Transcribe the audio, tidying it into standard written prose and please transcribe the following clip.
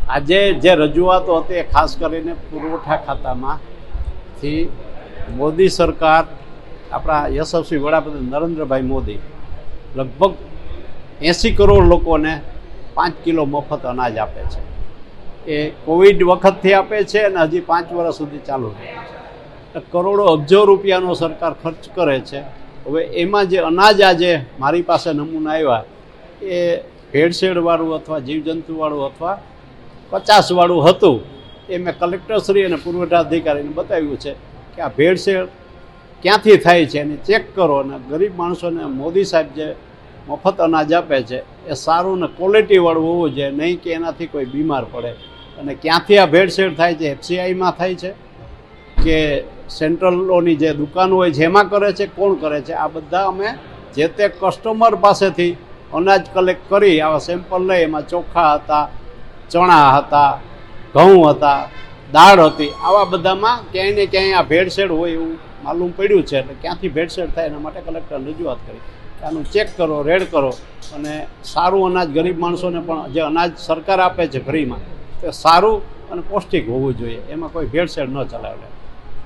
આજે જે રજૂઆતો હતી એ ખાસ કરીને પુરવઠા ખાતામાંથી મોદી સરકાર, આપણા યશસ્વી વડાપ્રધાન નરેન્દ્રભાઈ મોદી લગભગ 80 કરોડ લોકોને 5 કિલો મફત અનાજ આપે છે. એ કોવિડ વખતથી આપે છે અને હજી 5 વર્ષ સુધી ચાલુ રહે છે. કરોડો અબજો રૂપિયાનો સરકાર ખર્ચ કરે છે. હવે એમાં જે અનાજ આજે મારી પાસે નમૂના આવ્યા એ ભેળસેળવાળું અથવા જીવજંતુવાળું અથવા 50વાળું હતું. એ મેં કલેક્ટરશ્રી અને પુરવઠા અધિકારીને બતાવ્યું છે કે આ ભેળસેળ ક્યાંથી થાય છે એને ચેક કરો. અને ગરીબ માણસોને મોદી સાહેબ જે મફત અનાજ આપે છે એ સારું ને ક્વોલિટીવાળું હોવું જોઈએ, નહીં કે એનાથી કોઈ બીમાર પડે. અને ક્યાંથી આ ભેળસેળ થાય છે, FCIમાં થાય છે કે સેન્ટ્રલોની જે દુકાનો હોય છે એમાં કરે છે, કોણ કરે છે? આ બધા અમે જે તે કસ્ટમર પાસેથી અનાજ કલેક્ટ કરી આવા સેમ્પલ લઈ. એમાં ચોખા હતા, ચણા હતા, ઘઉં હતા, દાળ હતી. આવા બધામાં ક્યાંય ને ક્યાંય આ ભેળસેળ હોય એવું માલુમ પડ્યું છે. એટલે ક્યાંથી ભેળસેળ થાય એના માટે કલેક્ટરને રજૂઆત કરી આનું ચેક કરો, રેડ કરો અને સારું અનાજ ગરીબ માણસોને પણ જે અનાજ સરકાર આપે છે ફ્રીમાં તે સારું અને પૌષ્ટિક હોવું જોઈએ. એમાં કોઈ ભેળસેળ ન ચલાવે.